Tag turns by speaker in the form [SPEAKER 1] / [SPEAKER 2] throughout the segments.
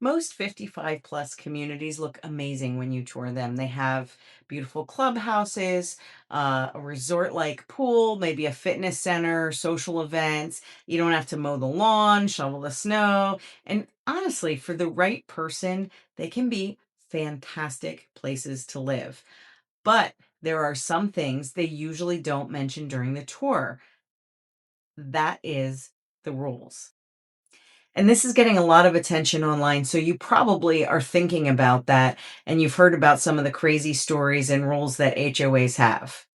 [SPEAKER 1] Most 55 plus communities look amazing when you tour them. They have beautiful clubhouses, a resort like pool, maybe a fitness center, social events. You don't have to mow the lawn, shovel the snow. And honestly, for the right person, they can be fantastic places to live. But there are some things they usually don't mention during the tour. That is the rules. And this is getting a lot of attention online, so you probably are thinking about that, and you've heard about some of the crazy stories and rules that HOAs have.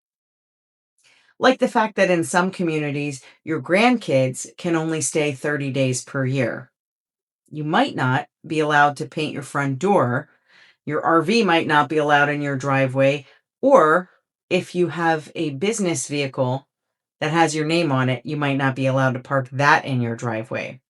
[SPEAKER 1] Like the fact that in some communities, your grandkids can only stay 30 days per year. You might not be allowed to paint your front door. Your RV might not be allowed in your driveway. Or if you have a business vehicle that has your name on it, you might not be allowed to park that in your driveway.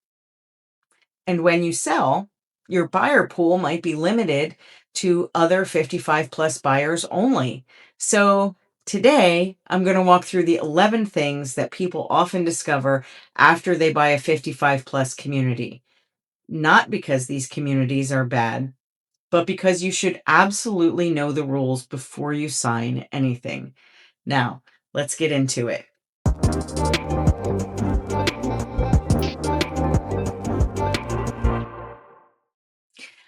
[SPEAKER 1] And when you sell, your buyer pool might be limited to other 55 plus buyers only. So today, I'm going to walk through the 11 things that people often discover after they buy a 55 plus community. Not because these communities are bad, but because you should absolutely know the rules before you sign anything. Now, let's get into it.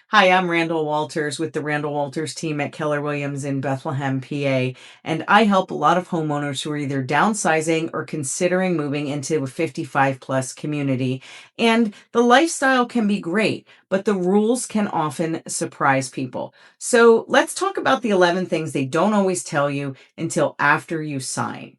[SPEAKER 1] Hi, I'm Randyl Walters with the Randyl Walters team at Keller Williams in Bethlehem, PA, and I help a lot of homeowners who are either downsizing or considering moving into a 55 plus community. And the lifestyle can be great, but the rules can often surprise people. So let's talk about the 11 things they don't always tell you until after you sign.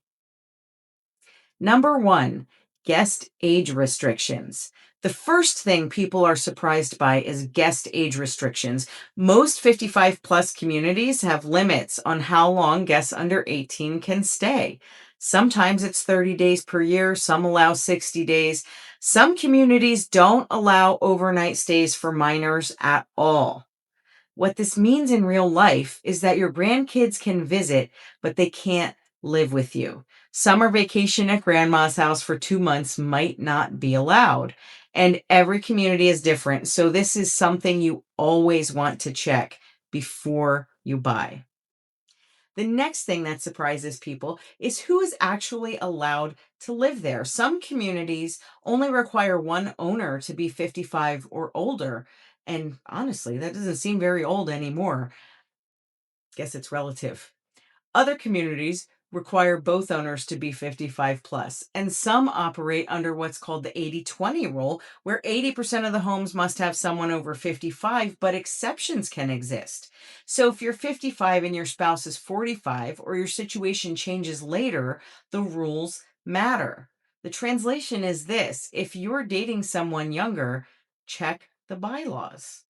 [SPEAKER 1] Number one, guest age restrictions. The first thing people are surprised by is guest age restrictions. Most 55 plus communities have limits on how long guests under 18 can stay. Sometimes it's 30 days per year, some allow 60 days. Some communities don't allow overnight stays for minors at all. What this means in real life is that your grandkids can visit, but they can't live with you. Summer vacation at grandma's house for 2 months might not be allowed. And every community is different. So, this is something you always want to check before you buy. The next thing that surprises people is who is actually allowed to live there. Some communities only require one owner to be 55 or older. And honestly, that doesn't seem very old anymore. Guess it's relative. Other communities require both owners to be 55 plus, and some operate under what's called the 80-20 rule, where 80% of the homes must have someone over 55, but exceptions can exist. So if you're 55 and your spouse is 45, or your situation changes later, the rules matter. The translation is this: if you're dating someone younger, check the bylaws.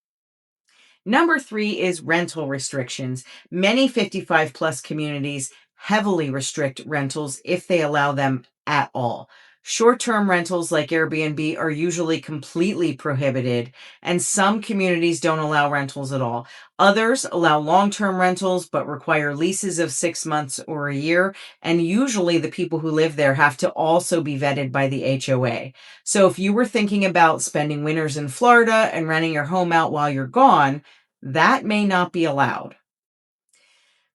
[SPEAKER 1] Number three is rental restrictions. Many 55 plus communities heavily restrict rentals if they allow them at all. Short term rentals like Airbnb are usually completely prohibited, and some communities don't allow rentals at all. Others allow long term rentals but require leases of 6 months or a year. And usually, the people who live there have to also be vetted by the HOA. So, if you were thinking about spending winters in Florida and renting your home out while you're gone, that may not be allowed.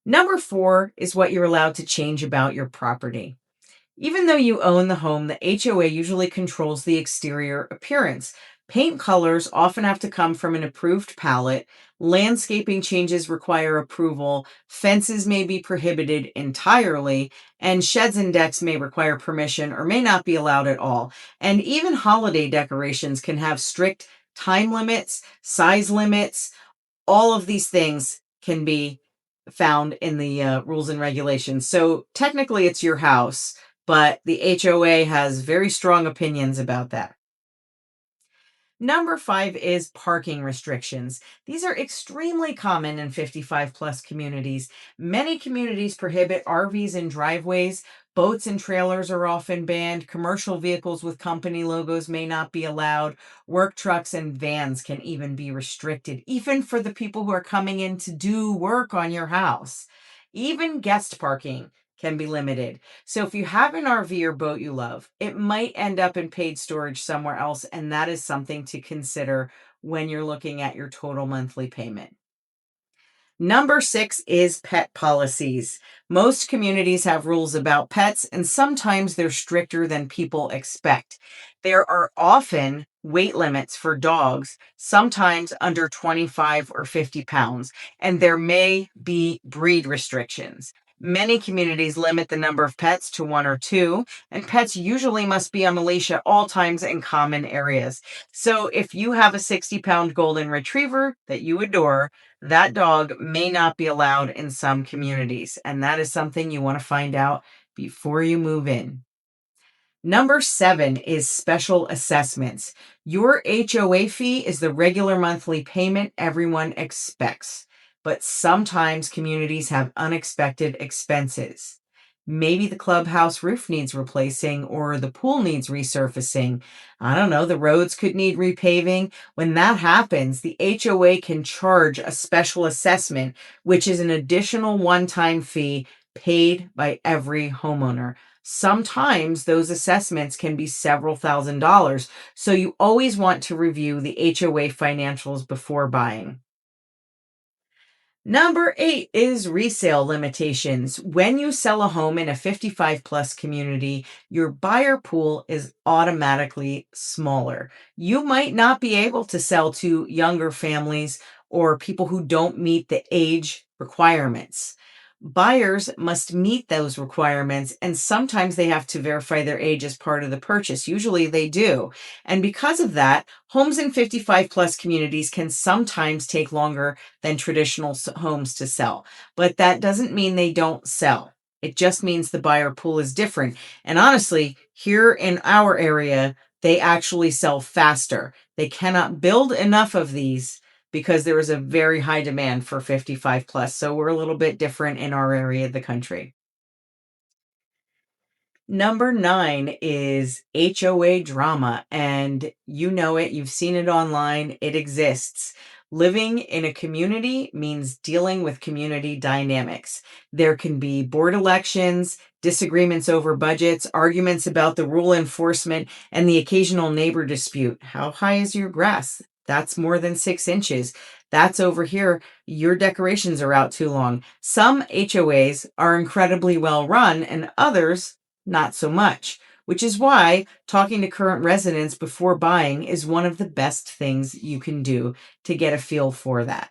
[SPEAKER 1] Number four is what you're allowed to change about your property. Even though you own the home, the HOA usually controls the exterior appearance. Paint colors often have to come from an approved palette. Landscaping changes require approval. Fences may be prohibited entirely. And sheds and decks may require permission or may not be allowed at all. And even holiday decorations can have strict time limits, size limits. All of these things can be found in the rules and regulations. So technically, it's your house, but the HOA has very strong opinions about that. Number five is parking restrictions. These are extremely common in 55 plus communities. Many communities prohibit RVs in driveways. Boats and trailers are often banned. Commercial vehicles with company logos may not be allowed. Work trucks and vans can even be restricted, even for the people who are coming in to do work on your house. Even guest parking can be limited. So if you have an RV or boat you love, it might end up in paid storage somewhere else. And that is something to consider when you're looking at your total monthly payment. Number six is pet policies. Most communities have rules about pets, and sometimes they're stricter than people expect. There are often weight limits for dogs, sometimes under 25 or 50 pounds, and there may be breed restrictions. Many communities limit the number of pets to one or two, and pets usually must be on a leash at all times in common areas. So if you have a 60-pound golden retriever that you adore, that dog may not be allowed in some communities, and that is something you want to find out before you move in. Number seven is special assessments. Your HOA fee is the regular monthly payment everyone expects, but sometimes communities have unexpected expenses. Maybe the clubhouse roof needs replacing or the pool needs resurfacing. I don't know, the roads could need repaving. When that happens, the HOA can charge a special assessment, which is an additional one-time fee paid by every homeowner. Sometimes those assessments can be several $1,000s, so you always want to review the HOA financials before buying. Number eight is resale limitations. When you sell a home in a 55 plus community, your buyer pool is automatically smaller. You might not be able to sell to younger families or people who don't meet the age requirements. Buyers must meet those requirements, and sometimes they have to verify their age as part of the purchase. Usually they do. And because of that, homes in 55 plus communities can sometimes take longer than traditional homes to sell. But that doesn't mean they don't sell. It just means the buyer pool is different. And honestly, here in our area, they actually sell faster. They cannot build enough of these because there is a very high demand for 55 plus. So we're a little bit different in our area of the country. Number nine is HOA drama, and you know it, you've seen it online, it exists. Living in a community means dealing with community dynamics. There can be board elections, disagreements over budgets, arguments about the rule enforcement, and the occasional neighbor dispute. How high is your grass? That's more than 6 inches. That's over here. Your decorations are out too long. Some HOAs are incredibly well run, and others not so much, which is why talking to current residents before buying is one of the best things you can do to get a feel for that.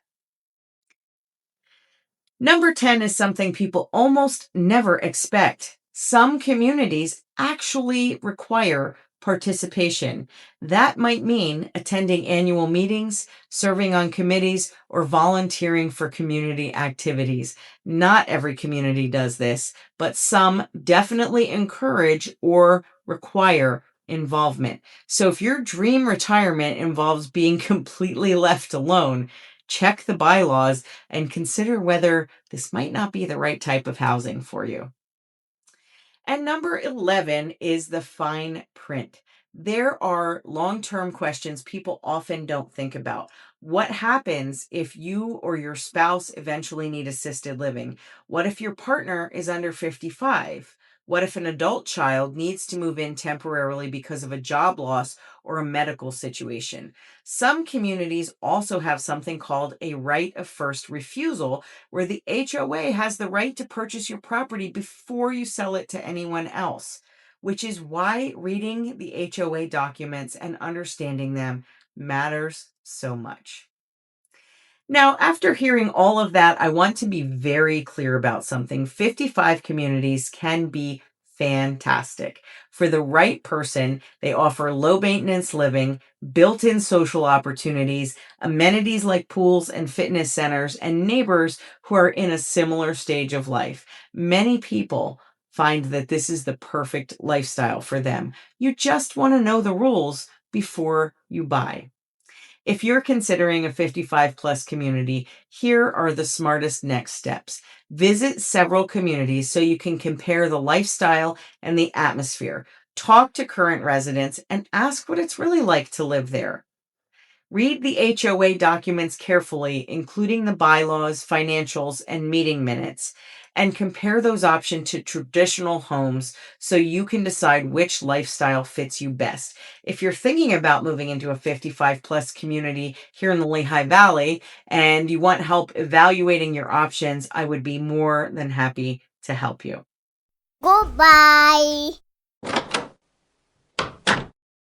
[SPEAKER 1] Number 10 is something people almost never expect. Some communities actually require participation. That might mean attending annual meetings, serving on committees, or volunteering for community activities. Not every community does this, but some definitely encourage or require involvement. So if your dream retirement involves being completely left alone, check the bylaws and consider whether this might not be the right type of housing for you. And number 11 is the fine print. There are long term questions people often don't think about. What happens if you or your spouse eventually need assisted living? What if your partner is under 55? What if an adult child needs to move in temporarily because of a job loss or a medical situation? Some communities also have something called a right of first refusal, where the HOA has the right to purchase your property before you sell it to anyone else, which is why reading the HOA documents and understanding them matters so much. Now, after hearing all of that, I want to be very clear about something. 55 communities can be fantastic. For the right person, they offer low maintenance living, built in social opportunities, amenities like pools and fitness centers, and neighbors who are in a similar stage of life. Many people find that this is the perfect lifestyle for them. You just want to know the rules before you buy. If you're considering a 55 plus community, here are the smartest next steps. Visit several communities so you can compare the lifestyle and the atmosphere. Talk to current residents and ask what it's really like to live there. Read the HOA documents carefully, including the bylaws, financials, and meeting minutes. and compare those options to traditional homes so you can decide which lifestyle fits you best. If you're thinking about moving into a 55 plus community here in the Lehigh Valley and you want help evaluating your options, I would be more than happy to help you.
[SPEAKER 2] Goodbye.